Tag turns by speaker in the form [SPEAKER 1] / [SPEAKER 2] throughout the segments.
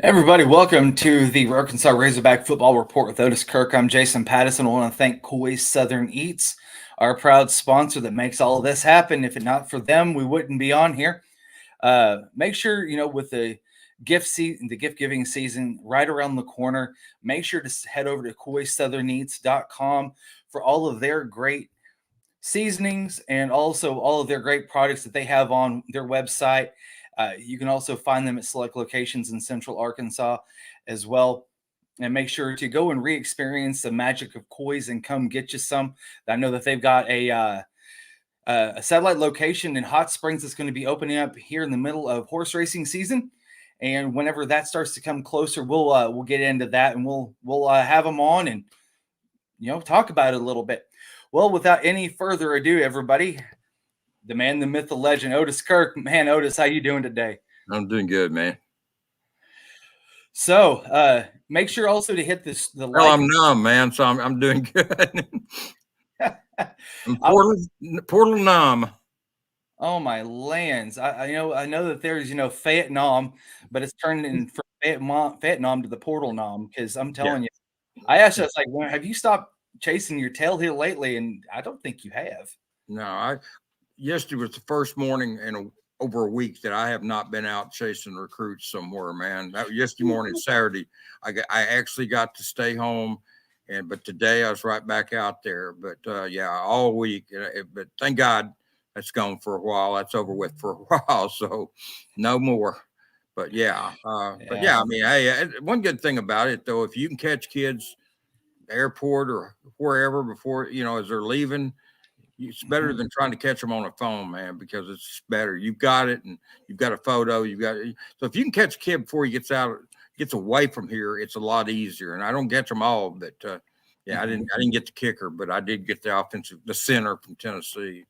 [SPEAKER 1] Everybody, welcome to the Arkansas Razorback Football Report with Otis, Kirk. I'm Jason Pattison. I want to thank Coy's Southern Eats, our proud sponsor that makes all of this happen. If it not for them, we wouldn't be on here. Make sure with the gift giving season right around the corner. Make sure to head over to KoiSouthernEats.com for all of their great seasonings and also all of their great products that they have on their website. You can also find them at select locations in Central Arkansas as well. And make sure to go and re-experience the magic of Koi's and come get you some. I know that they've got a satellite location in Hot Springs that's going to be opening up here in the middle of horse racing season. And whenever that starts to come closer, we'll get into that and we'll have them on and talk about it a little bit. Well, without any further ado, everybody, the man, the myth, the legend, Otis Kirk. Man, Otis, how you doing today?
[SPEAKER 2] I'm doing good, man.
[SPEAKER 1] So make sure also to hit the
[SPEAKER 2] Well,
[SPEAKER 1] like.
[SPEAKER 2] I'm numb, man, so I'm doing good. I'm poorly numb.
[SPEAKER 1] Oh my lands! I know that there's Fayette Nom, but it's turned in from Fayette Nom to the Portal Nom because I'm
[SPEAKER 2] Yeah.
[SPEAKER 1] telling you, I asked you, I was like, well, have you stopped chasing your tail here lately? And I don't think you have.
[SPEAKER 2] No, yesterday was the first morning in over a week that I have not been out chasing recruits somewhere, man. Yesterday morning, Saturday, I actually got to stay home, but today I was right back out there. But yeah, all week. But thank God that's gone for a while. That's over with for a while, so no more. But yeah, I mean, hey, one good thing about it though, if you can catch kids airport or wherever before as they're leaving, it's better than trying to catch them on a phone, man, because it's better. You've got it, and you've got a photo. So if you can catch a kid before he gets away from here, it's a lot easier. And I don't catch them all, but yeah, I didn't get the kicker, but I did get the center from Tennessee.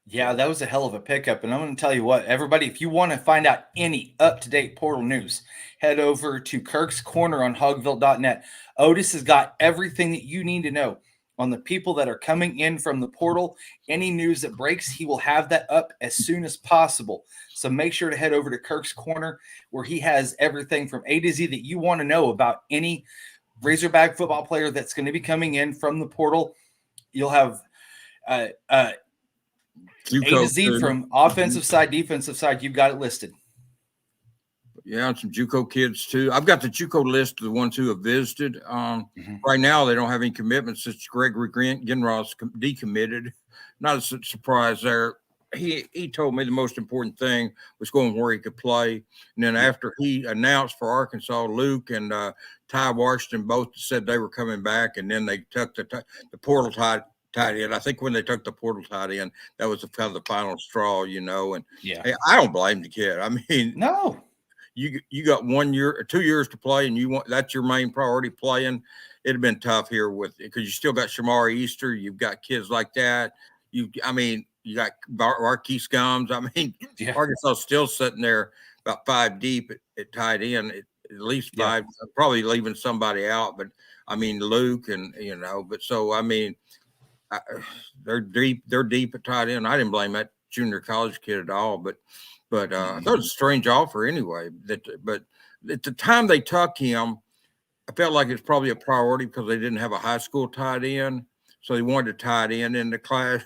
[SPEAKER 1] Yeah, that was a hell of a pickup. And I'm going to tell you what, everybody, if you want to find out any up to date portal news, head over to Kirk's Corner on hogville.net. Otis has got everything that you need to know on the people that are coming in from the portal. Any news that breaks, he will have that up as soon as possible. So make sure to head over to Kirk's Corner where he has everything from A to Z that you want to know about any Razorback football player that's going to be coming in from the portal. You'll have A to Z from offensive side, defensive side. You've got it listed.
[SPEAKER 2] Yeah, and some JUCO kids too. I've got the JUCO list of the ones who have visited. Right now, they don't have any commitments since Gregory Ginross decommitted. Not a surprise there. He told me the most important thing was going where he could play. And then after he announced for Arkansas, Luke and Ty Washington both said they were coming back, and then they took the portal tight end. I think when they took the portal tight end, that was kind of the final straw, And
[SPEAKER 1] yeah,
[SPEAKER 2] hey, I don't blame the kid. I mean,
[SPEAKER 1] no.
[SPEAKER 2] You got 1 year or 2 years to play, and that's your main priority playing. It'd have been tough here because you still got Shamari Easter, you've got kids like that. You got Marquise Gums.
[SPEAKER 1] Yeah.
[SPEAKER 2] Arkansas still sitting there about 5 deep at tight end, at least 5. Yeah. Probably leaving somebody out, but Luke and But so they're deep. They're deep at tight end. I didn't blame that junior college kid at all, but I thought it was a strange offer anyway. But at the time they took him, I felt like it's probably a priority because they didn't have a high school tight end, so they wanted a tight end in the class.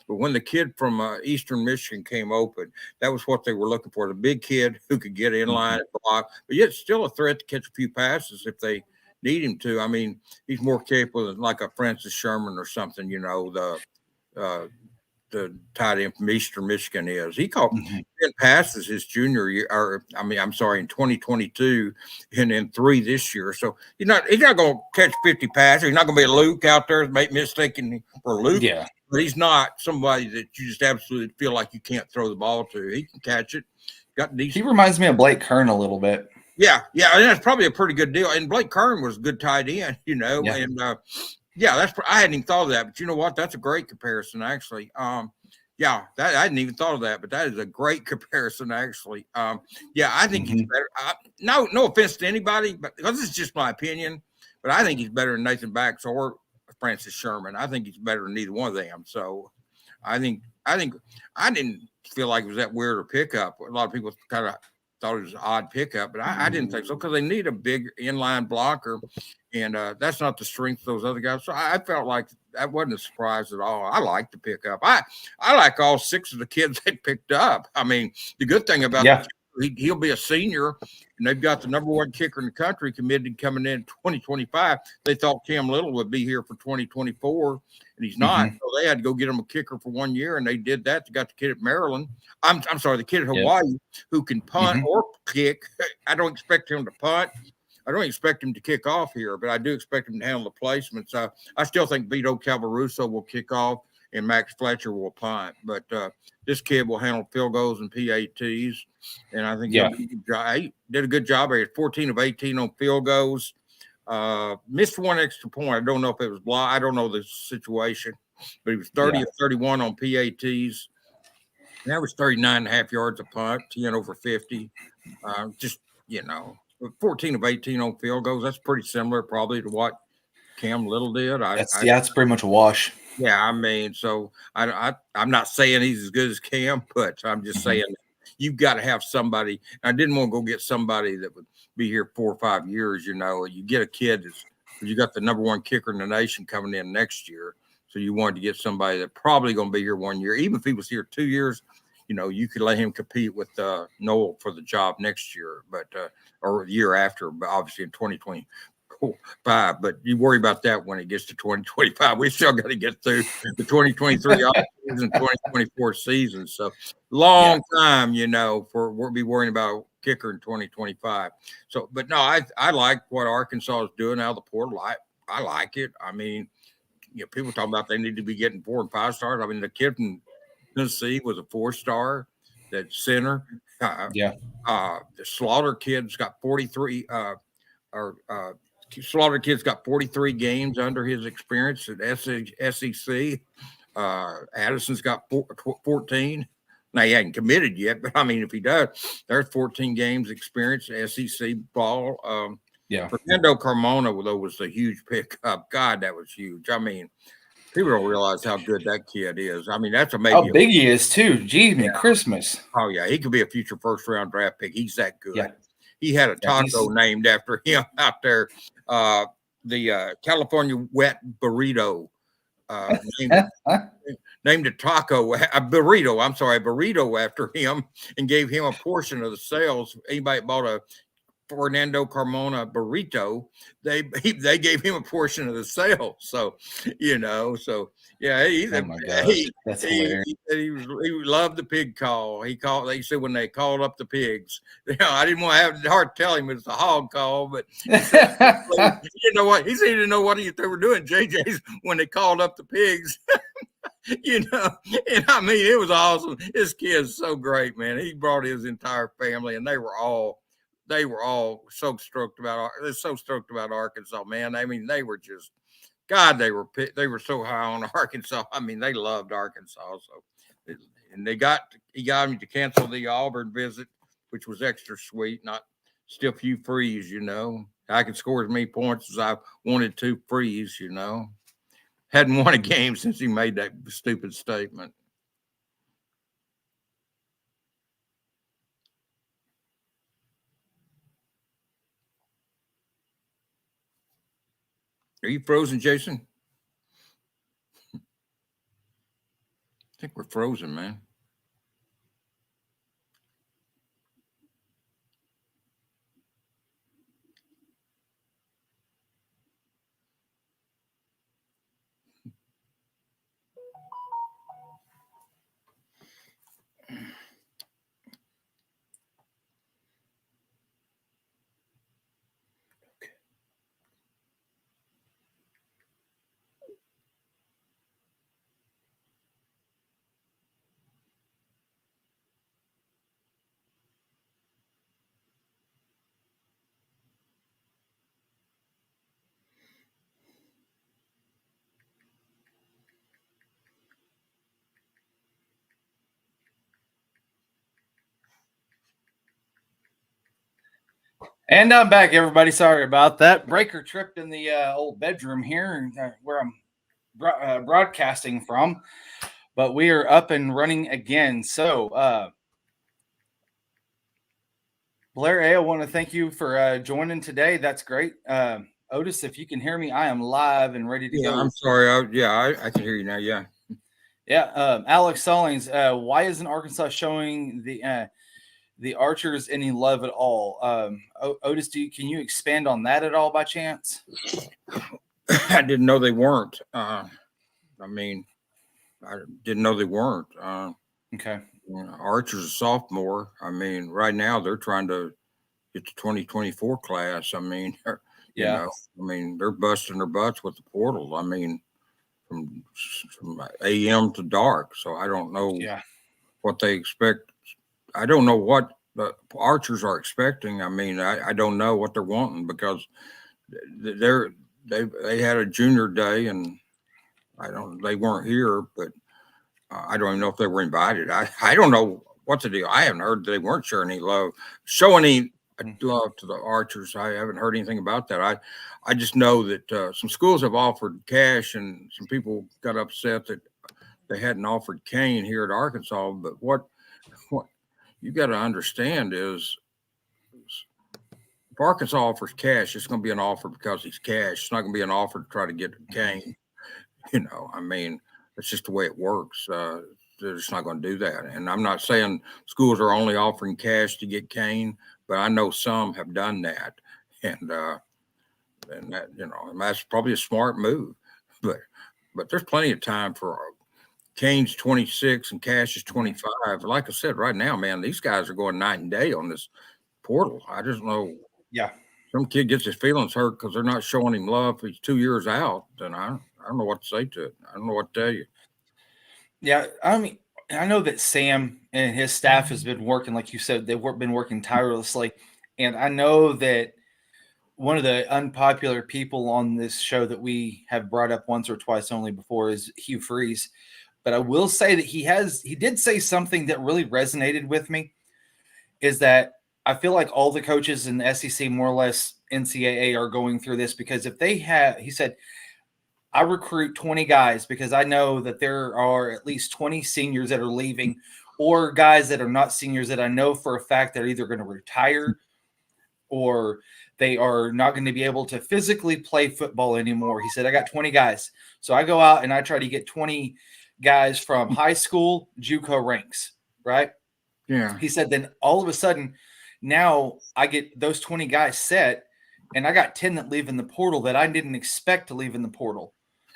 [SPEAKER 2] But when the kid from Eastern Michigan came open, that was what they were looking for: the big kid who could get in line and block, but yet still a threat to catch a few passes if they need him to. He's more capable than like a Francis Sherman or something. The tight end from Eastern Michigan is. He caught 10 passes his junior year, in 2022, and then 3 this year. So he's not going to catch 50 passes. He's not going to be a Luke out there mistaken for Luke.
[SPEAKER 1] Yeah.
[SPEAKER 2] But he's not somebody that you just absolutely feel like you can't throw the ball to. He can catch it.
[SPEAKER 1] He reminds me of Blake Kern a little bit.
[SPEAKER 2] Yeah, and that's probably a pretty good deal. And Blake Kern was a good tight end,
[SPEAKER 1] Yeah.
[SPEAKER 2] And I hadn't even thought of that, but you know what? That's a great comparison, actually. I hadn't even thought of that, but that is a great comparison, actually. I think he's better. No offense to anybody, but because it's just my opinion, but I think he's better than Nathan Bax or Francis Sherman. I think he's better than neither one of them. So, I think I didn't feel like it was that weird a pickup. A lot of people kind of thought it was an odd pickup, but I didn't think so because they need a big inline blocker, and that's not the strength of those other guys. So I felt like that wasn't a surprise at all. I like the pickup. I like all 6 of the kids they picked up. I mean, the good thing about he'll be a senior, and they've got the #1 kicker in the country committed coming in 2025. They thought Cam Little would be here for 2024, and he's not. So they had to go get him a kicker for 1 year, and they did that. They got the kid at Maryland. I'm sorry, the kid at Hawaii who can punt or kick. I don't expect him to punt. I don't expect him to kick off here, but I do expect him to handle the placements. I still think Vito Calvaruso will kick off and Max Fletcher will punt. But this kid will handle field goals and PATs. And I think he did a good job. He had 14 of 18 on field goals. Missed 1 extra point. I don't know if it was blocked. I don't know the situation. But he was 30 of 31 on PATs. And that was 39.5 yards a punt, 10 over 50. Just, 14 of 18 on field goals. That's pretty similar probably to what Cam Little did.
[SPEAKER 1] That's pretty much a wash.
[SPEAKER 2] Yeah, I mean, so I'm not saying he's as good as Cam, but I'm just saying you've got to have somebody. I didn't want to go get somebody that would be here 4 or 5 years. You get a kid you got the #1 kicker in the nation coming in next year, so you wanted to get somebody that probably going to be here 1 year. Even if he was here 2 years, you could let him compete with Noel for the job next year, but or the year after, but obviously in 2025. But you worry about that when it gets to 2025. We still got to get through the 2023 and 2024 season. So long time, we'll be worrying about kicker in 2025. So, but no, I like what Arkansas is doing out of the portal. I like it. I mean, people talk about they need to be getting 4 and 5 stars. I mean, the kid from Tennessee was a 4-star. That center. The Slaughter kid's got 43. Slaughter kid's got 43 games under his experience at SEC. Addison's got 14. Now, he hasn't committed yet, but I mean, if he does, there's 14 games experience SEC ball. Fernando Carmona, though, was a huge pickup. God, that was huge. I mean, people don't realize how good that kid is. I mean, that's amazing.
[SPEAKER 1] How big he is, too. Jeez, man, Christmas.
[SPEAKER 2] Oh, yeah. He could be a future first-round draft pick. He's that good. Yeah. He had a taco named after him out there. The California wet burrito named a burrito after him and gave him a portion of the sales. Anybody bought a Fernando Carmona burrito, they gave him a portion of the sale. So, that's hilarious. He loved the pig call. They said when they called up the pigs, I didn't want to have the heart to tell him it's a hog call, but he didn't know what he said. He didn't know what they were doing. JJ's when they called up the pigs. And I mean, it was awesome. This kid's so great, man. He brought his entire family, and they were all so stoked about Arkansas, man. I mean, they were just, God, they were so high on Arkansas. I mean, they loved Arkansas. So, and he got me to cancel the Auburn visit, which was extra sweet. Not still a few frees, I could score as many points as I wanted to frees, Hadn't won a game since he made that stupid statement. Are you frozen, Jason? I think we're frozen, man.
[SPEAKER 1] And I'm back, everybody. Sorry about that. Breaker tripped in the old bedroom here where I'm broadcasting from. But we are up and running again. So Blair A, I want to thank you for joining today. That's great. Otis, if you can hear me, I am live and ready to
[SPEAKER 2] Yeah,
[SPEAKER 1] go.
[SPEAKER 2] I'm sorry. I can hear you now. Yeah.
[SPEAKER 1] Yeah, Alex Stallings, why isn't Arkansas showing the Archers any love at all? Otis, can you expand on that at all by chance?
[SPEAKER 2] I didn't know they weren't. I mean, I didn't know they weren't.
[SPEAKER 1] Okay.
[SPEAKER 2] Archer's a sophomore. I mean, right now they're trying to get the 2024 class. I mean,
[SPEAKER 1] Yeah.
[SPEAKER 2] they're busting their butts with the portal. I mean, from AM to dark. So I don't know what they expect. I don't know what the Archers are expecting. I mean, I don't know what they're wanting because they had a junior day and they weren't here, but I don't even know if they were invited. I don't know what to do. I haven't heard they weren't showing any love to the Archers. I haven't heard anything about that. I just know that some schools have offered cash and some people got upset that they hadn't offered cane here at Arkansas. But what you got to understand is if Arkansas offers cash, it's going to be an offer because he's cash. It's not going to be an offer to try to get cane. I mean, it's just the way it works. They're just not going to do that. And I'm not saying schools are only offering cash to get cane, but I know some have done that. And that, and that's probably a smart move. But there's plenty of time for cane's 26 and cash is 25. Like I said, right now, man, these guys are going night and day on this portal. I just know.
[SPEAKER 1] Yeah.
[SPEAKER 2] Some kid gets his feelings hurt because they're not showing him love. He's 2 years out. Then I don't know what to say to it. I don't know what to tell you.
[SPEAKER 1] Yeah. I mean, I know that Sam and his staff has been working, like you said, they've been working tirelessly. And I know that one of the unpopular people on this show that we have brought up once or twice only before is Hugh Freeze. But I will say that he did say something that really resonated with me, is that I feel like all the coaches in the SEC, more or less NCAA, are going through this because if they have, he said, I recruit 20 guys because I know that there are at least 20 seniors that are leaving or guys that are not seniors that I know for a fact they're either going to retire or they are not going to be able to physically play football anymore. He said, I got 20 guys. So I go out and I try to get 20 guys from high school JUCO ranks, right?
[SPEAKER 2] Yeah.
[SPEAKER 1] He said, then all of a sudden, now I get those 20 guys set, and I got 10 that leave in the portal that I didn't expect to leave in the portal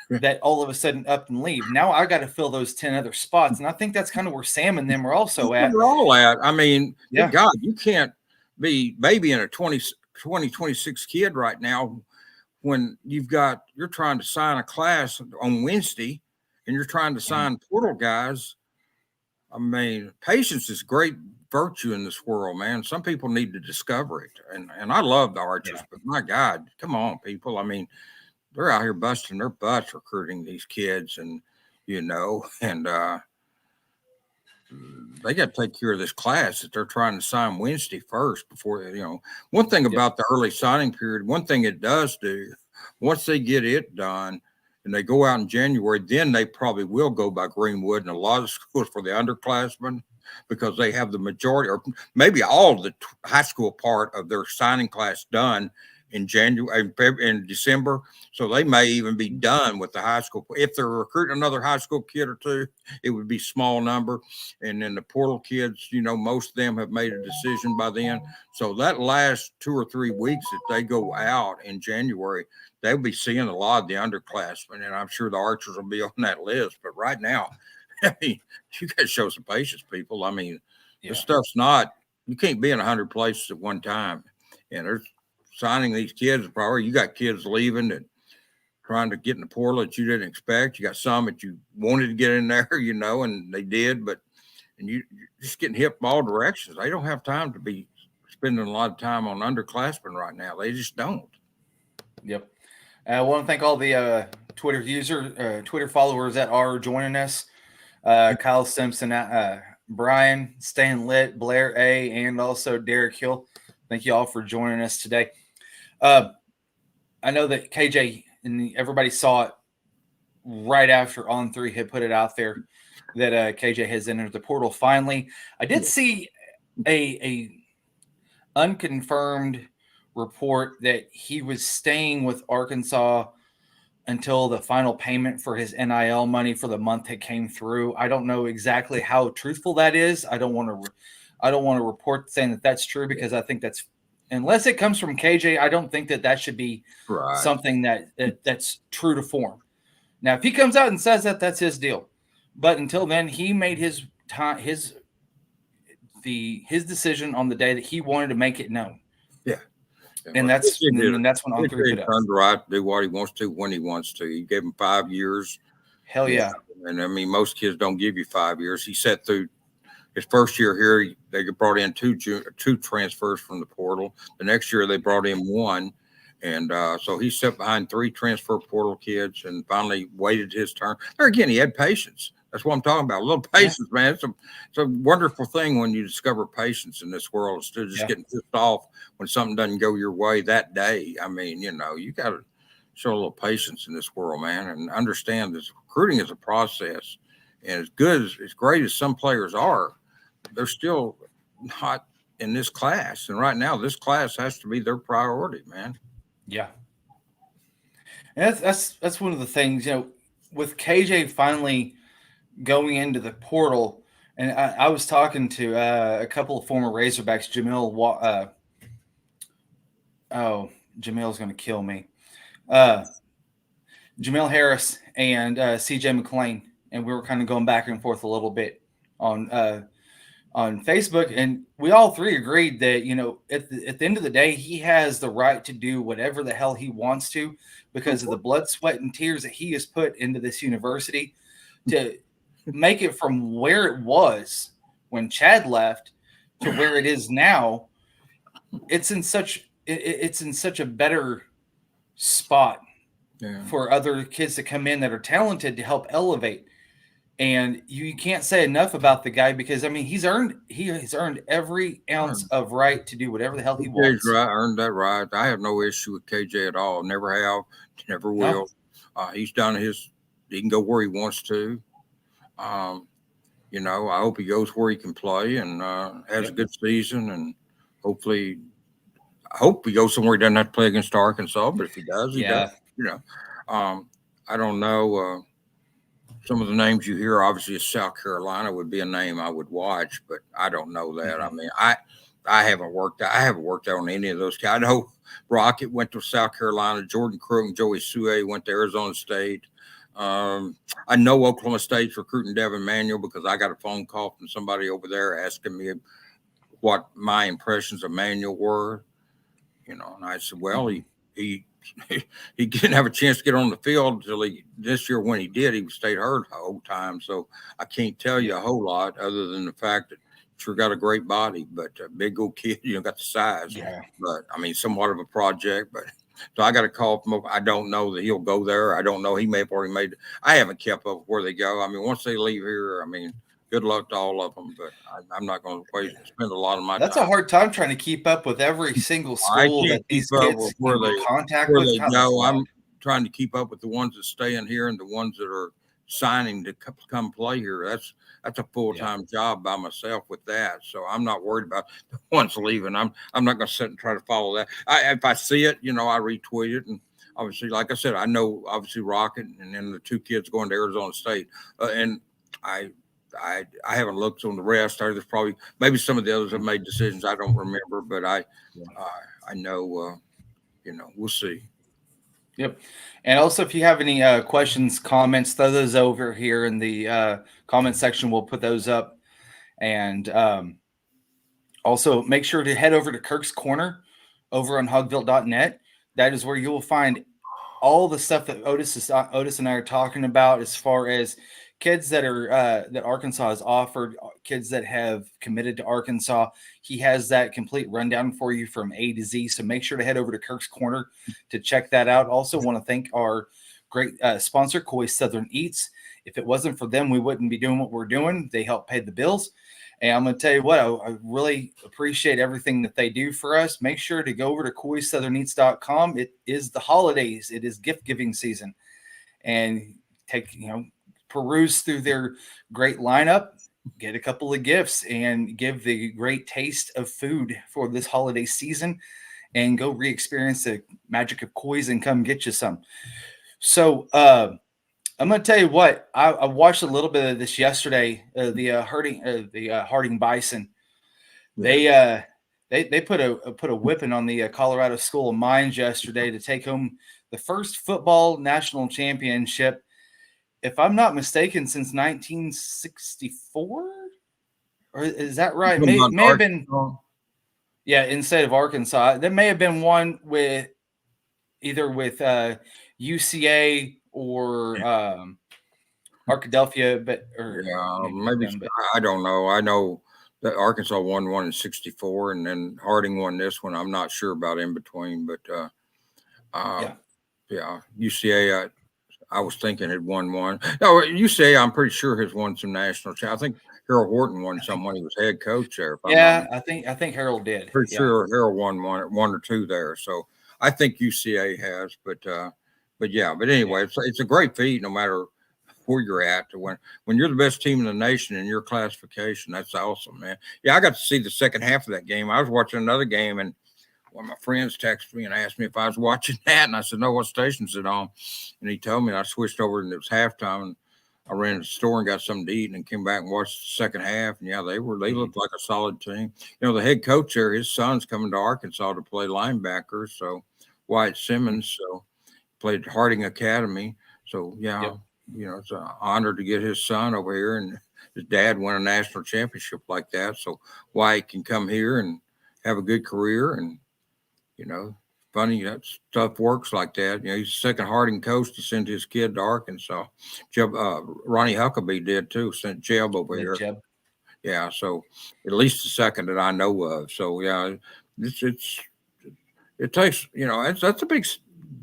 [SPEAKER 1] that all of a sudden up and leave. Now I got to fill those 10 other spots. And I think that's kind of where Sam and them are also at.
[SPEAKER 2] We're all at. I mean,
[SPEAKER 1] yeah.
[SPEAKER 2] God, you can't be maybe in a 26 kid right now when you're trying to sign a class on Wednesday and you're trying to sign portal guys. I mean, patience is great virtue in this world, man. Some people need to discover it. And I love the Archers, but my God, come on, people. I mean, they're out here busting their butts recruiting these kids and they got to take care of this class that they're trying to sign Wednesday first before one thing about the early signing period, one thing it does do, once they get it done and they go out in January, then they probably will go by Greenwood and a lot of schools for the underclassmen because they have the majority or maybe all of the high school part of their signing class done in January and December. So they may even be done with the high school. If they're recruiting another high school kid or two, it would be small number. And then the portal kids, most of them have made a decision by then. So that last 2 or 3 weeks that they go out in January, they'll be seeing a lot of the underclassmen. And I'm sure the Archers will be on that list. But right now, I mean, you got to show some patience, people. I mean, this stuff's not, you can't be in 100 places at one time. And there's signing these kids, probably you got kids leaving and trying to get in the portal that you didn't expect. You got some that you wanted to get in there, and they did, but you're just getting hit from all directions. They don't have time to be spending a lot of time on underclassmen right now. They just don't.
[SPEAKER 1] Yep. I want to thank all the Twitter followers that are joining us. Kyle Simpson, Brian, Stan Lit, Blair A, and also Derek Hill. Thank you all for joining us today. I know that KJ and everybody saw it right after On3 had put it out there that KJ has entered the portal finally. I did see a unconfirmed report that he was staying with Arkansas until the final payment for his NIL money for the month had came through. I don't know exactly how truthful that is. I don't want to report saying that that's true, because I think that's, unless it comes from KJ, I don't think that that should be something that's true to form. Now, if he comes out and says that, that's his deal. But until then, he made his decision on the day that he wanted to make it known.
[SPEAKER 2] Yeah.
[SPEAKER 1] And that's when On Three put up.
[SPEAKER 2] Turned right to do what he wants to when he wants to. He gave him 5 years.
[SPEAKER 1] Hell yeah.
[SPEAKER 2] And I mean, most kids don't give you 5 years. He sat through his first year here. They brought in two transfers from the portal. The next year they brought in one. And so he sat behind 3 transfer portal kids and finally waited his turn. There again, he had patience. That's what I'm talking about. A little patience, man. It's a wonderful thing when you discover patience in this world instead of just getting pissed off when something doesn't go your way that day. I mean, you got to show a little patience in this world, man, and understand this recruiting is a process. And as great as some players are, they're still not in this class. And right now, this class has to be their priority, man.
[SPEAKER 1] Yeah. And that's one of the things, with KJ finally going into the portal, and I was talking to a couple of former Razorbacks, Jamil's going to kill me. Jamil Harris and CJ McLean, and we were kind of going back and forth a little bit on Facebook, and we all three agreed that at the end of the day, he has the right to do whatever the hell he wants to, because of the blood, sweat, and tears that he has put into this university to make it from where it was when Chad left to where it is now. It's in such a better spot for other kids to come in that are talented to help elevate. And you can't say enough about the guy, because I mean he has earned every ounce of right to do whatever the hell he wants.
[SPEAKER 2] Right, earned that right. I have no issue with KJ at all. Never have, never will. No. He's done he can go where he wants to. I hope he goes where he can play and has a good season, and hopefully, I hope he goes somewhere he doesn't have to play against Arkansas. But if he does, he does. I don't know. Some of the names you hear, obviously, South Carolina would be a name I would watch, but I don't know that. I mean, I haven't worked out on any of those guys. I know Rocket went to South Carolina. Jordan Crook and Joey Sue went to Arizona State. I know Oklahoma State's recruiting Devin Manuel because I got a phone call from somebody over there asking me what my impressions of Manuel were. And I said, well, he didn't have a chance to get on the field until this year. When he did, he stayed hurt the whole time. So I can't tell you a whole lot other than the fact that sure got a great body, but a big old kid, got the size.
[SPEAKER 1] Yeah.
[SPEAKER 2] But I mean, somewhat of a project. But so I got a call from. I don't know that he'll go there. I don't know. He may have already made. I haven't kept up where they go. I mean, once they leave here, I mean, good luck to all of them. But I'm not going to spend a lot of my.
[SPEAKER 1] That's time. A hard time trying to keep up with every single school that these kids
[SPEAKER 2] where they
[SPEAKER 1] contact
[SPEAKER 2] where
[SPEAKER 1] with.
[SPEAKER 2] They go. I'm trying to keep up with the ones that stay in here and the ones that are signing to come play here. That's a full-time job by myself with that. So I'm not worried about the ones leaving. I'm not going to sit and try to follow that. If I see it, I retweet it. And obviously, like I said, I know obviously Rocket and then the 2 kids going to Arizona State. And I haven't looked on the rest. There's probably maybe some of the others have made decisions I don't remember, but I know we'll see.
[SPEAKER 1] Yep. And also, if you have any questions, comments, throw those over here in the comment section. We'll put those up. And also make sure to head over to Kirk's Corner over on hogville.net. That is where you will find all the stuff that Otis and I are talking about, as far as kids that are that Arkansas has offered, kids that have committed to Arkansas. He has that complete rundown for you from A to Z. So make sure to head over to Kirk's Corner to check that out. Also want to thank our great sponsor, Coy Southern Eats. If it wasn't for them, we wouldn't be doing what we're doing. They help pay the bills. And I'm going to tell you what, I really appreciate everything that they do for us. Make sure to go over to CoySouthernEats.com. It is the holidays. It is gift-giving season. And peruse through their great lineup get a couple of gifts and give the great taste of food for this holiday season, and go re-experience the magic of Koi's and come get you some. So I'm going to tell you what, I watched a little bit of this yesterday. The Harding Bison.
[SPEAKER 2] Yeah.
[SPEAKER 1] They put a whipping on the Colorado School of Mines yesterday to take home the first football national championship, if I'm not mistaken, since 1964. Or is that right? May have been. Yeah, in the state of Arkansas. There may have been one with either with UCA or Arkadelphia, but or
[SPEAKER 2] Yeah,
[SPEAKER 1] maybe not
[SPEAKER 2] maybe
[SPEAKER 1] them, but
[SPEAKER 2] I don't know. I know that Arkansas won one in '64, and then Harding won this one. I'm not sure about in between, but
[SPEAKER 1] yeah.
[SPEAKER 2] yeah, UCA. I was thinking had won one. No, UCA. I'm pretty sure has won some national. I think Harold Horton won some when he was head coach there. If I'm not
[SPEAKER 1] Yeah, I think Harold did.
[SPEAKER 2] pretty
[SPEAKER 1] Yeah.
[SPEAKER 2] sure Harold won one or two there. So I think UCA has, but yeah. But anyway, it's a great feat no matter where you're at. When you're the best team in the nation in your classification, that's awesome, man. Yeah, I got to see the second half of that game. I was watching another game, and one of my friends texted me and asked me if I was watching that, and I said, no, what station's it on? And he told me, and I switched over, and it was halftime, and I ran to the store and got something to eat, and came back and watched the second half. And yeah, they looked like a solid team. You know, the head coach there, his son's coming to Arkansas to play linebacker, so Wyatt Simmons, so played Harding Academy. So yeah,
[SPEAKER 1] Yep.
[SPEAKER 2] you know, it's an honor to get his son over here, and his dad won a national championship like that. So Wyatt can come here and have a good career, and you know, funny that stuff works like that. You know, he's the second Harding coach to send his kid to Arkansas. Ronnie Huckabee did too, sent Jeb over here.
[SPEAKER 1] Jeb.
[SPEAKER 2] Yeah, so at least the second that I know of. So yeah, it takes, you know, that's a big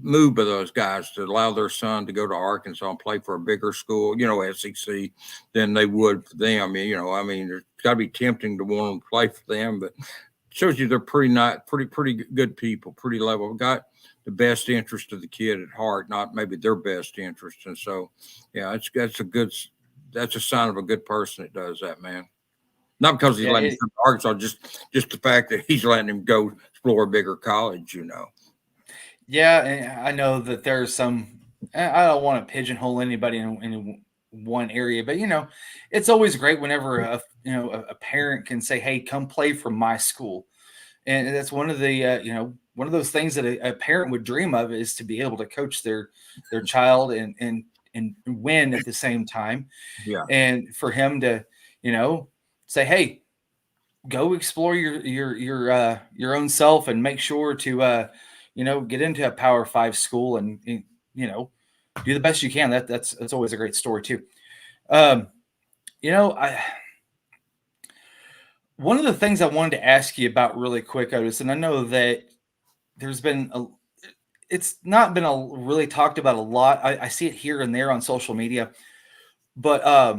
[SPEAKER 2] move by those guys to allow their son to go to Arkansas and play for a bigger school, you know, SEC, than they would for them. You know, I mean, it's got to be tempting to want them to play for them, but shows you they're pretty good people, pretty level. Got the best interest of the kid at heart, not maybe their best interest. And so, yeah, that's a sign of a good person that does that, man. Not because he's letting him come to Arkansas, just the fact that he's letting him go explore a bigger college, you know.
[SPEAKER 1] Yeah, and I know that there's some. I don't want to pigeonhole anybody in one area, but you know, it's always great whenever a parent can say, "Hey, come play for my school," and that's one of the one of those things that a parent would dream of, is to be able to coach their child and win at the same time.
[SPEAKER 2] Yeah,
[SPEAKER 1] and for him to say, "Hey, go explore your own self and make sure to get into a Power 5 school and do the best you can." That's always a great story too. I One of the things I wanted to ask you about really quick, Otis, and I know that there's been it's not been really talked about a lot. I see it here and there on social media, but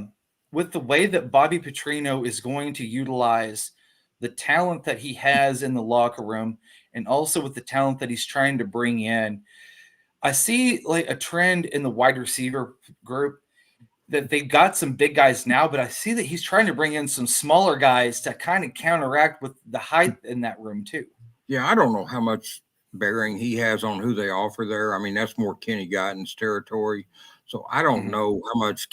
[SPEAKER 1] with the way that Bobby Petrino is going to utilize the talent that he has in the locker room, and also with the talent that he's trying to bring in, I see like a trend in the wide receiver group that they've got some big guys now, but I see that he's trying to bring in some smaller guys to kind of counteract with the height in that room too.
[SPEAKER 2] Yeah, I don't know how much bearing he has on who they offer there. I mean, that's more Kenny Guyton's territory. So I don't know how much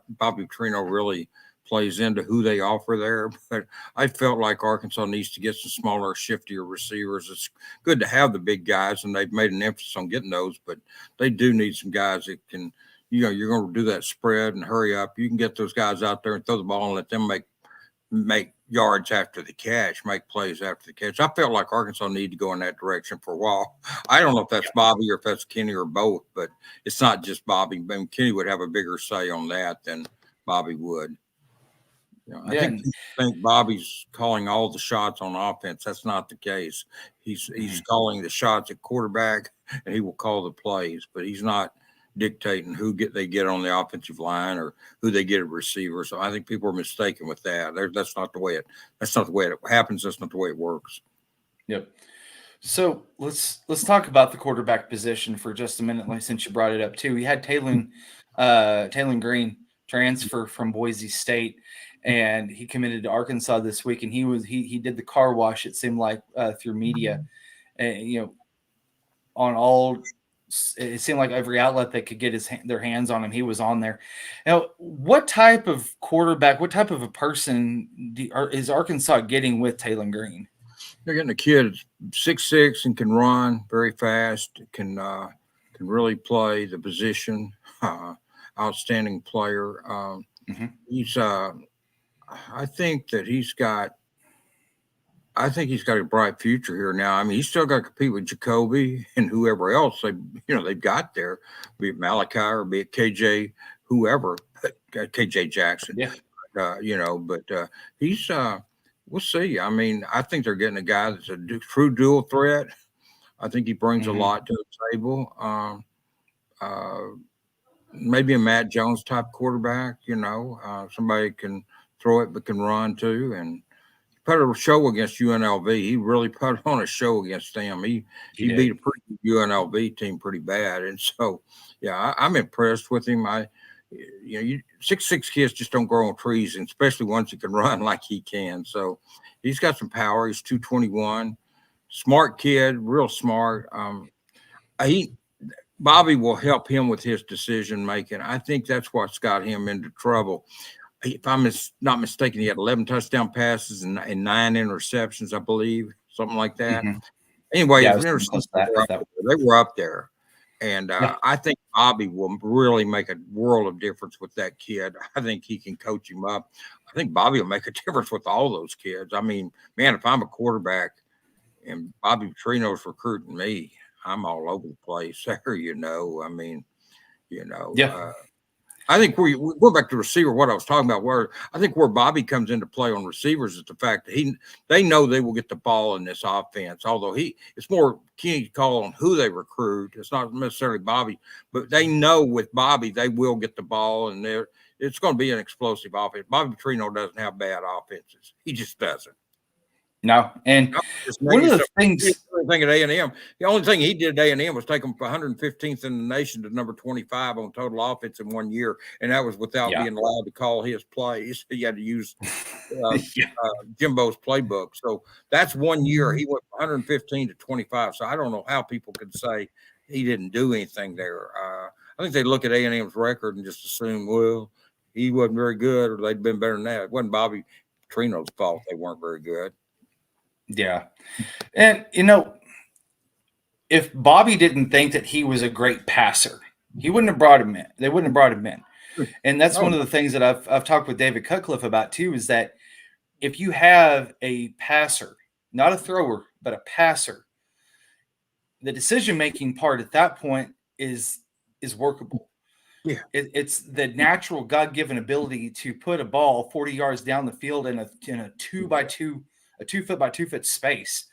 [SPEAKER 2] Bobby Petrino really plays into who they offer there. But I felt like Arkansas needs to get some smaller, shiftier receivers. It's good to have the big guys, and they've made an emphasis on getting those, but they do need some guys that can, you're going to do that spread and hurry up. You can get those guys out there and throw the ball and let them make yards after the catch, make plays after the catch. I felt like Arkansas needed to go in that direction for a while. I don't know if that's Bobby or if that's Kenny or both, but it's not just Bobby. I mean, Kenny would have a bigger say on that than Bobby would. I think Bobby's calling all the shots on offense. That's not the case. He's calling the shots at quarterback, and he will call the plays, but he's not dictating who they get on the offensive line or who they get at receiver. So I think people are mistaken with that. That's not the way it happens. That's not the way it works.
[SPEAKER 1] Yep. So let's talk about the quarterback position for just a minute, since you brought it up too. We had Taylor Green transfer from Boise State, and he committed to Arkansas this week. And he did the car wash. It seemed like through media, and on all. It seemed like every outlet that could get their hands on him, he was on there. Now, what type of quarterback, what type of a person is Arkansas getting with Taylor Green?
[SPEAKER 2] They're getting a kid 6'6" and can run very fast, can really play the position. Outstanding player. He's I think he's got a bright future here now. I mean, he's still got to compete with Jacoby and whoever else they've got there, be it Malachi or be it KJ, whoever, KJ Jackson.
[SPEAKER 1] Yeah.
[SPEAKER 2] But he's we'll see. I mean, I think they're getting a guy that's a true dual threat. I think he brings a lot to the table. Maybe a Matt Jones type quarterback, somebody can throw it but can run too. And put a show against UNLV. He really put on a show against them. He beat a pretty good UNLV team pretty bad. And so, yeah, I'm impressed with him. 6'6" kids just don't grow on trees, and especially ones that can run like he can. So he's got some power. He's 221. Smart kid, real smart. Bobby will help him with his decision making. I think that's what's got him into trouble. If I'm not mistaken, he had 11 touchdown passes and 9 interceptions, I believe, something like that. Anyway,
[SPEAKER 1] Yeah,
[SPEAKER 2] they were up there. And I think Bobby will really make a world of difference with that kid. I think he can coach him up. I think Bobby will make a difference with all those kids. I mean, man, if I'm a quarterback and Bobby Petrino's recruiting me, I'm all over the place there, I mean, I think we go back to receiver, what I was talking about, where I think where Bobby comes into play on receivers is the fact that they know they will get the ball in this offense, although it's more key call on who they recruit. It's not necessarily Bobby, but they know with Bobby, they will get the ball, and it's going to be an explosive offense. Bobby Petrino doesn't have bad offenses. He just doesn't.
[SPEAKER 1] No, and one of the things
[SPEAKER 2] at A&M, the only thing he did at A&M was take them 115th in the nation to number 25 on total offense in 1 year, and that was without being allowed to call his plays. He had to use Jimbo's playbook. So that's 1 year. He went 115 to 25. So I don't know how people could say he didn't do anything there. I think they look at A&M's record and just assume, well, he wasn't very good, or they'd been better than that. It wasn't Bobby Petrino's fault they weren't very good.
[SPEAKER 1] Yeah. And, if Bobby didn't think that he was a great passer, he wouldn't have brought him in. They wouldn't have brought him in. And that's one of the things that I've talked with David Cutcliffe about too, is that if you have a passer, not a thrower, but a passer, the decision-making part at that point is workable.
[SPEAKER 2] Yeah.
[SPEAKER 1] It's the natural God-given ability to put a ball 40 yards down the field in a 2 by 2 foot by 2 foot space.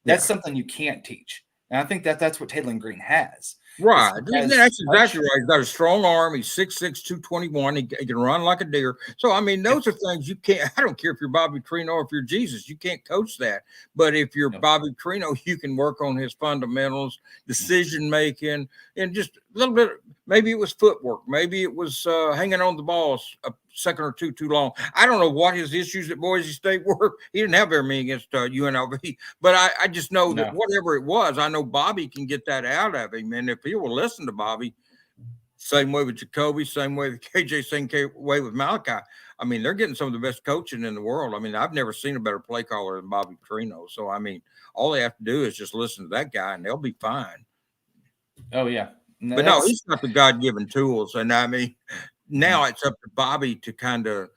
[SPEAKER 1] That's something you can't teach. And I think that's what Taylor Green has.
[SPEAKER 2] Right. That's exactly right. He's got a strong arm. He's 6'6", 221. He can run like a deer. So, I mean, those are things you can't – I don't care if you're Bobby Petrino or if you're Jesus. You can't coach that. But if you're Bobby Petrino, you can work on his fundamentals, decision-making, and just a little bit – maybe it was footwork. Maybe it was hanging on the ball a second or two too long. I don't know what his issues at Boise State were. He didn't have very many against UNLV. But I just know that whatever it was, I know Bobby can get that out of him. And if he will listen to Bobby, same way with Jacoby, same way with KJ, same way with Malachi. I mean, they're getting some of the best coaching in the world. I mean, I've never seen a better play caller than Bobby Petrino. So, I mean, all they have to do is just listen to that guy, and they'll be fine.
[SPEAKER 1] Oh, yeah.
[SPEAKER 2] But no, he's got the God-given tools. And, I mean, now it's up to Bobby to kind of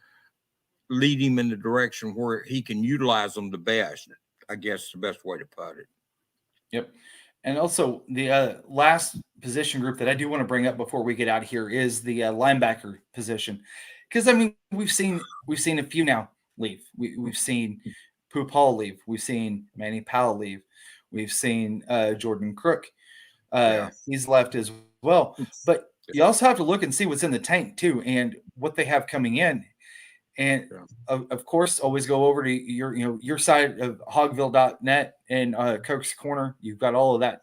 [SPEAKER 2] lead him in the direction where he can utilize them the best, I guess is the best way to put it.
[SPEAKER 1] Yep. And also the last position group that I do want to bring up before we get out of here is the linebacker position. Because, I mean, we've seen a few now leave. We've seen Poop Hall leave. We've seen Manny Powell leave. We've seen Jordan Crook. He's left as well. But you also have to look and see what's in the tank too, and what they have coming in. And of course, always go over to your side of hogville.net and Kirk's Corner. You've got all of that.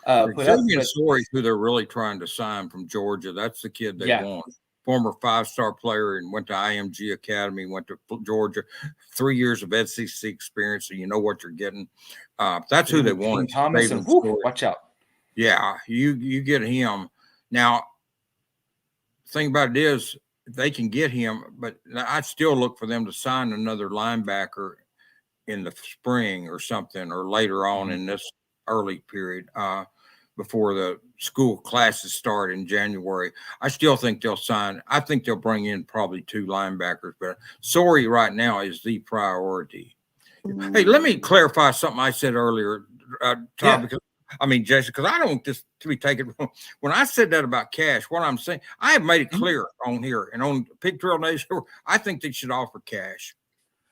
[SPEAKER 2] Xavier Story's who they're really trying to sign from Georgia. That's the kid they want. former 5-star player and went to IMG Academy, went to Georgia, 3 years of SEC experience, so you know what you're getting. That's who they want.
[SPEAKER 1] Thomas and watch out.
[SPEAKER 2] Yeah, you get him. Now, the thing about it is they can get him, but I still look for them to sign another linebacker in the spring or something, or later on in this early period, before the school classes start in January. I still think they'll sign. I think they'll bring in probably 2 linebackers, but Sorey right now is the priority. Hey, let me clarify something I said earlier, Todd, because Jason, because I don't want this to be taken wrong. When I said that about Cash, what I'm saying, I have made it clear on here and on Pig Trail Nation, I think they should offer Cash.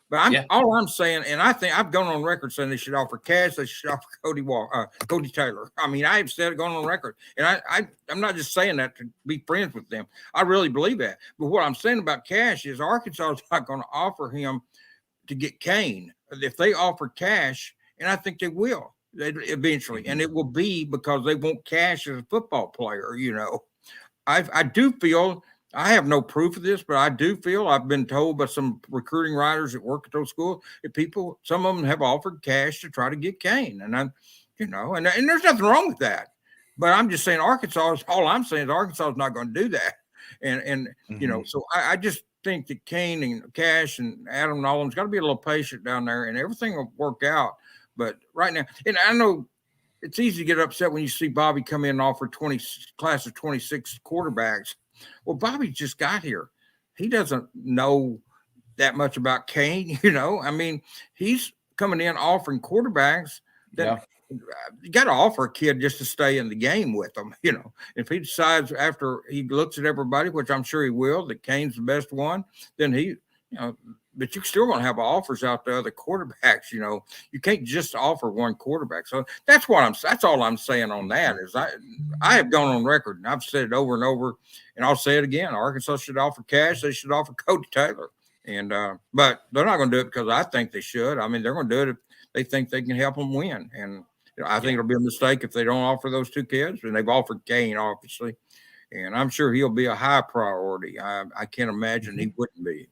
[SPEAKER 2] But all I'm saying, and I think I've gone on record saying they should offer Cash, they should offer Cody Taylor. I've said it, gone on record, and I'm not just saying that to be friends with them. I really believe that. But what I'm saying about Cash is Arkansas is not going to offer him to get Kane. If they offer Cash, and I think they will eventually, and it will be because they want Cash as a football player. I do feel. I have no proof of this, but I do feel I've been told by some recruiting writers that work at those schools that some of them have offered Cash to try to get Kane. And and there's nothing wrong with that. But I'm just saying all I'm saying is Arkansas is not going to do that. So I just think that Kane and Cash and Adam Nolan's got to be a little patient down there, and everything will work out. But right now, and I know it's easy to get upset when you see Bobby come in and offer class of 26 quarterbacks. Well, Bobby just got here. He doesn't know that much about Kane, he's coming in offering quarterbacks that you got to offer a kid just to stay in the game with them. If he decides after he looks at everybody, which I'm sure he will, that Kane's the best one, then but you're still going to have offers out to other quarterbacks. You can't just offer one quarterback. So that's all I'm saying on that is I have gone on record and I've said it over and over, and I'll say it again. Arkansas should offer Cash. They should offer Cody Taylor. But they're not going to do it because I think they should. They're going to do it if they think they can help them win. And I think it'll be a mistake if they don't offer those 2 kids. And they've offered Kane, obviously. And I'm sure he'll be a high priority. I can't imagine he wouldn't be.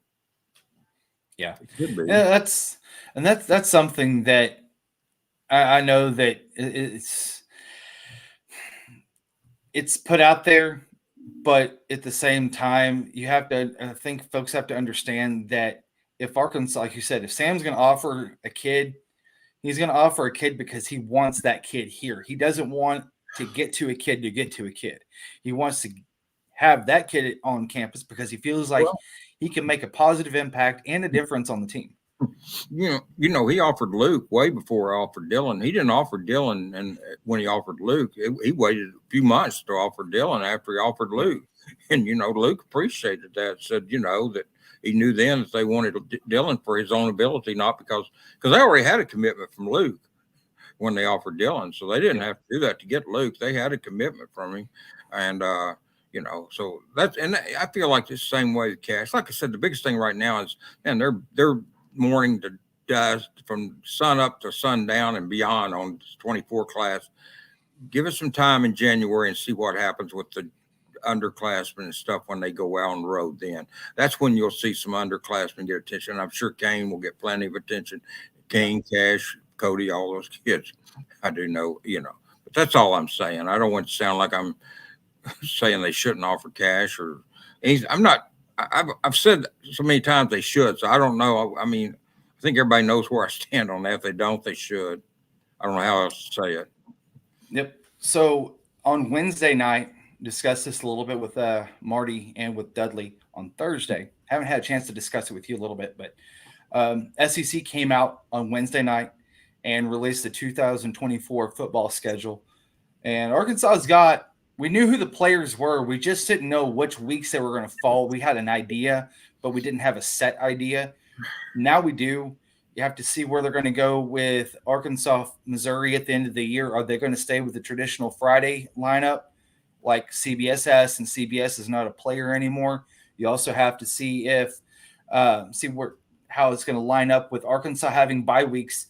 [SPEAKER 1] Yeah, that's something that I know that it's put out there, but at the same time, I think folks have to understand that if Arkansas, like you said, if Sam's going to offer a kid, he's going to offer a kid because he wants that kid here. He doesn't want to get to a kid to get to a kid. He wants to have that kid on campus because he feels like he can make a positive impact and a difference on the team.
[SPEAKER 2] He offered Luke way before I offered Dylan. He didn't offer Dylan, and when he offered Luke, he waited a few months to offer Dylan after he offered Luke. And Luke appreciated that. Said that he knew then that they wanted Dylan for his own ability, not because they already had a commitment from Luke when they offered Dylan, so they didn't have to do that to get Luke. They had a commitment from him, and so that's, and I feel like the same way with Cash. Like I said, the biggest thing right now is, man, they're morning to dusk from sun up to sundown and beyond on 24 class. Give us some time in January and see what happens with the underclassmen and stuff when they go out on the road. Then that's when you'll see some underclassmen get attention. I'm sure Kane will get plenty of attention. Kane, Cash, Cody, all those kids. I do know, but that's all I'm saying. I don't want to sound like I'm saying they shouldn't offer Cash I'm not. I've said so many times they should, so I don't know. I think everybody knows where I stand on that. If they don't, they should. I don't know how else to say it.
[SPEAKER 1] Yep. So on Wednesday night, discussed this a little bit with Marty and with Dudley on Thursday. Haven't had a chance to discuss it with you a little bit, but SEC came out on Wednesday night and released the 2024 football schedule. And Arkansas's we knew who the players were. We just didn't know which weeks they were going to fall. We had an idea, but we didn't have a set idea. Now we do. You have to see where they're going to go with Arkansas, Missouri at the end of the year. Are they going to stay with the traditional Friday lineup like CBS has, and CBS is not a player anymore? You also have to see how it's going to line up with Arkansas having bye weeks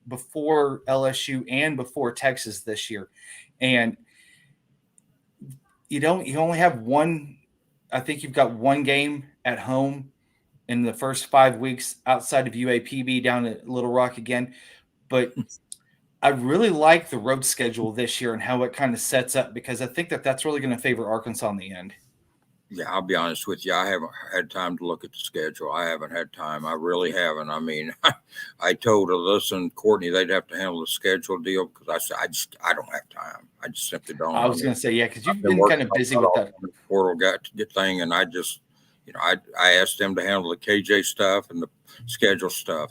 [SPEAKER 1] before LSU and before Texas this year. And you only have one I think you've got one game at home in the first 5 weeks outside of UAPB down at Little Rock again. But I really like the road schedule this year and how it kind of sets up, because I think that that's really going to favor Arkansas in the end.
[SPEAKER 2] Yeah, I'll be honest with you. I haven't had time to look at the schedule. I haven't had time. I really haven't. I mean, I told Alyssa and Courtney they'd have to handle the schedule deal because I said I don't have time. I just simply don't.
[SPEAKER 1] I was going to say, yeah, because you've been
[SPEAKER 2] working
[SPEAKER 1] kind of busy with that
[SPEAKER 2] portal got to get thing, and I just, I asked them to handle the KJ stuff and the schedule stuff.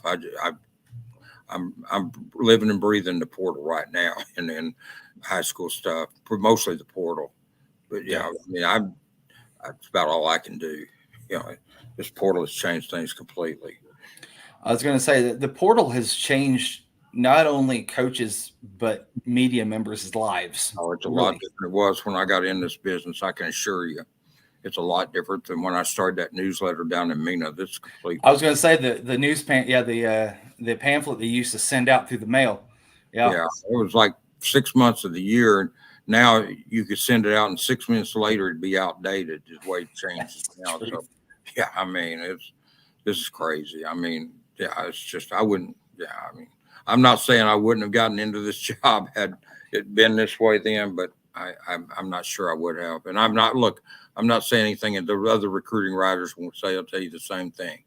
[SPEAKER 2] I'm living and breathing the portal right now, and then high school stuff, mostly the portal. But yeah, I mean, that's about all I can do. This portal has changed things completely.
[SPEAKER 1] I was going to say that the portal has changed not only coaches but media members' lives.
[SPEAKER 2] Oh, it's a lot different than it was when I got in this business. I can assure you, it's a lot different than when I started that newsletter down in Mena. This is completely.
[SPEAKER 1] I was going to say the news the pamphlet they used to send out through the mail.
[SPEAKER 2] Yeah, it was like 6 months of the year, and now you could send it out, and 6 minutes later it'd be outdated. Is the way it changes now. So, yeah, I mean, this is crazy. I mean, yeah, it's just I wouldn't. Yeah, I mean, I'm not saying I wouldn't have gotten into this job had it been this way then, but I'm not sure I would have. And I'm not saying anything, and the other recruiting writers will say, I'll tell you the same thing.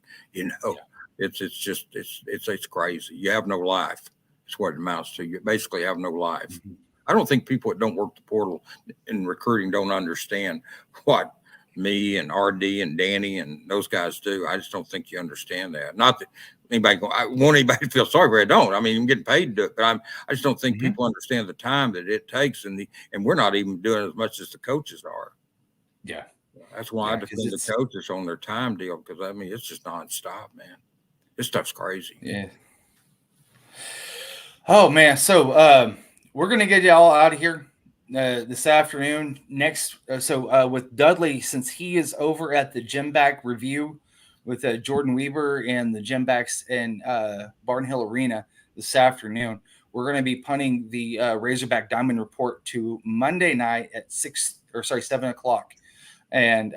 [SPEAKER 2] It's crazy. You have no life. It's what it amounts to. You basically have no life. Mm-hmm. I don't think people that don't work the portal in recruiting don't understand what me and RD and Danny and those guys do. I just don't think you understand that. Not that I want anybody to feel sorry for it. I don't. I mean, I'm getting paid to do it, but I just don't think people understand the time that it takes, and we're not even doing as much as the coaches are.
[SPEAKER 1] Yeah.
[SPEAKER 2] That's why I defend the coaches on their time deal, because I mean, it's just nonstop, man. This stuff's crazy.
[SPEAKER 1] Yeah. Oh man. So we're gonna get y'all out of here this afternoon. With Dudley, since he is over at the Gym Back Review with Jordan Weaver and the Gym Backs in Barnhill Arena this afternoon, we're going to be punting the Razorback Diamond Report to Monday night at 7 o'clock. And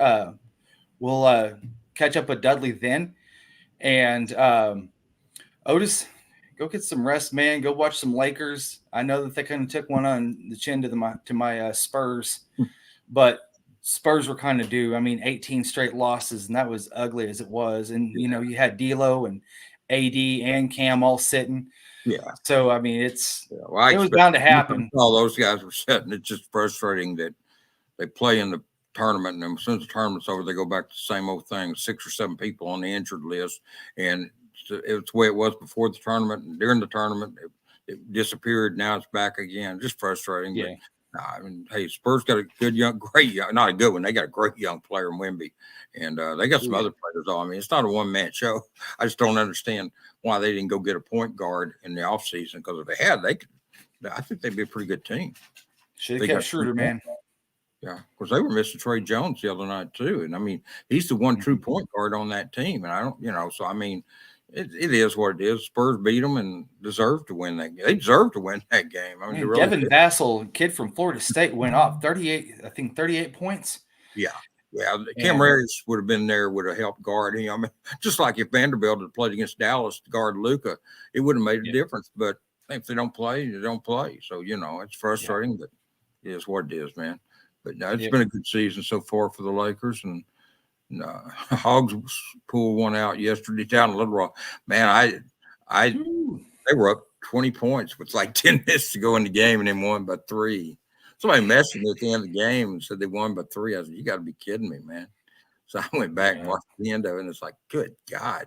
[SPEAKER 1] we'll catch up with Dudley then. And Otis, go get some rest, man. Go watch some Lakers. I know that they kind of took one on the chin to my Spurs, but Spurs were kind of due. I mean, 18 straight losses, and that was ugly as it was. And, you had D'Lo and AD and Cam all sitting.
[SPEAKER 2] Yeah.
[SPEAKER 1] So, I mean, it was bound to happen.
[SPEAKER 2] All those guys were sitting. It's just frustrating that they play in the tournament, and as soon as the tournament's over, they go back to the same old thing, 6 or 7 people on the injured list. And it's the way it was before the tournament, and during the tournament, it disappeared. Now it's back again. Just frustrating.
[SPEAKER 1] Yeah.
[SPEAKER 2] But, I mean, hey, Spurs got a good not a good one. They got a great young player in Wemby, and they got some other players. I mean, it's not a one-man show. I just don't understand why they didn't go get a point guard in the offseason, because if they had, I think they'd be a pretty good team.
[SPEAKER 1] Should have kept Schroeder, man.
[SPEAKER 2] Yeah, because they were missing Trey Jones the other night too, and I mean, he's the one true point guard on that team, and I don't, so I mean, it is what it is. Spurs beat them and deserve to win that game. They deserve to win that game. I mean,
[SPEAKER 1] Devin Vassell, kid from Florida State, went off 38 points.
[SPEAKER 2] Yeah. Cam Reyes would have been there, would have helped guard him. I mean, just like if Vanderbilt had played against Dallas to guard Luka, it would have made a difference. But if they don't play, they don't play. So it's frustrating, but it is what it is, man. But no, it's been a good season so far for the Lakers, and Hogs pulled one out yesterday down in Little Rock. Man, they were up 20 points with like 10 minutes to go in the game, and then won by 3. Somebody messaged me at the end of the game and said they won by 3. I said, "You got to be kidding me, man!" So I went back and watched the end of it, and it's like, good God!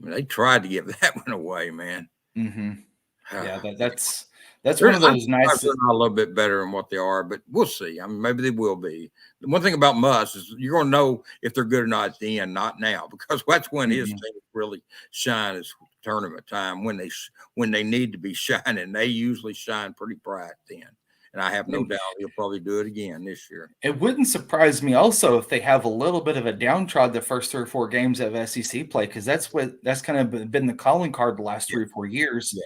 [SPEAKER 2] I mean, they tried to give that one away, man.
[SPEAKER 1] Mm-hmm. Yeah, that's one of those nice.
[SPEAKER 2] They're not a little bit better than what they are, but we'll see. I mean, maybe they will be. The one thing about Muss is you're going to know if they're good or not at the end, not now, because that's when his team really shine is tournament time, when they need to be shining. They usually shine pretty bright then, and I have no doubt he'll probably do it again this year. It
[SPEAKER 1] wouldn't surprise me also if they have a little bit of a downtrodden the first 3 or 4 games of SEC play, because that's kind of been the calling card the last 3 or 4 years. Yeah.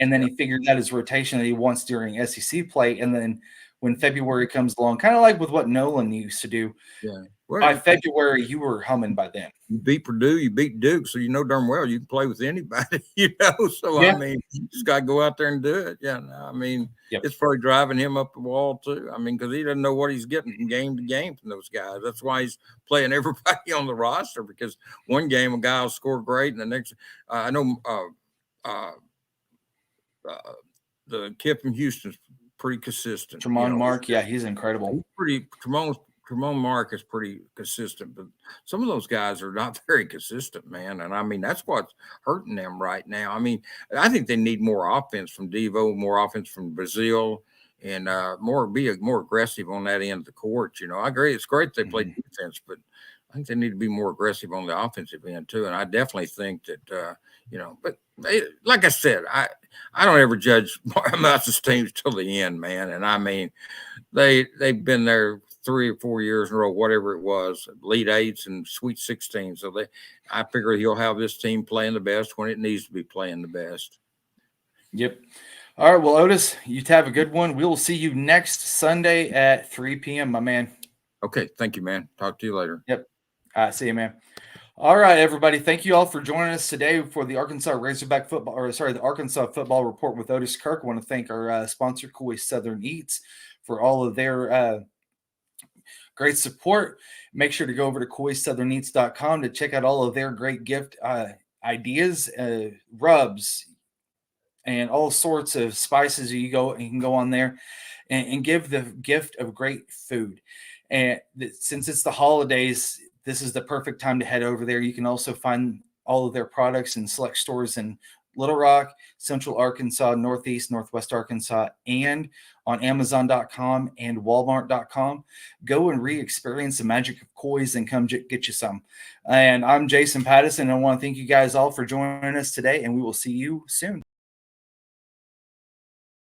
[SPEAKER 1] And then he figured out his rotation that he wants during SEC play. And then when February comes along, kind of like with what Nolan used to do.
[SPEAKER 2] Yeah.
[SPEAKER 1] By February, you were humming by then.
[SPEAKER 2] You beat Purdue, you beat Duke, so you know darn well you can play with anybody, So
[SPEAKER 1] Yeah.
[SPEAKER 2] I mean, you just got to go out there and do it. Yeah, I mean,
[SPEAKER 1] Yep.
[SPEAKER 2] it's probably driving him up the wall too. I mean, because he doesn't know what he's getting from game to game from those guys. That's why he's playing everybody on the roster, because one game a guy will score great, and the next, I know the kid from Houston's pretty consistent.
[SPEAKER 1] Tremont Mark, yeah, he's incredible.
[SPEAKER 2] Tremont Mark is pretty consistent, but some of those guys are not very consistent, man. And I mean, that's what's hurting them right now. I mean, I think they need more offense from Devo, more offense from Brazil, and be more aggressive on that end of the court. I agree. It's great they play defense, but I think they need to be more aggressive on the offensive end too. And I definitely think that, but like I said, I don't ever judge Mouse's teams till the end, man. And I mean, they've been there 3 or 4 years in a row, whatever it was, Elite Eights and Sweet 16. So I figure he'll have this team playing the best when it needs to be playing the best.
[SPEAKER 1] Yep. All right. Well, Otis, you have a good one. We will see you next Sunday at 3 p.m., my man.
[SPEAKER 2] Okay. Thank you, man. Talk to you later.
[SPEAKER 1] Yep. See you, man. All right, everybody. Thank you all for joining us today for the Arkansas Razorback the Arkansas Football Report with Otis Kirk. I want to thank our sponsor, Kuwait Southern Eats, for all of their great support. Make sure to go over to KoiSouthernEats.com to check out all of their great gift ideas, rubs, and all sorts of spices. You can go on there and give the gift of great food. And since it's the holidays, this is the perfect time to head over there. You can also find all of their products in select stores in Little Rock, Central Arkansas, Northeast, Northwest Arkansas, and on Amazon.com and Walmart.com. Go and re-experience the magic of Koi's and come get you some. And I'm Jason Pattison, and I want to thank you guys all for joining us today, and we will see you soon.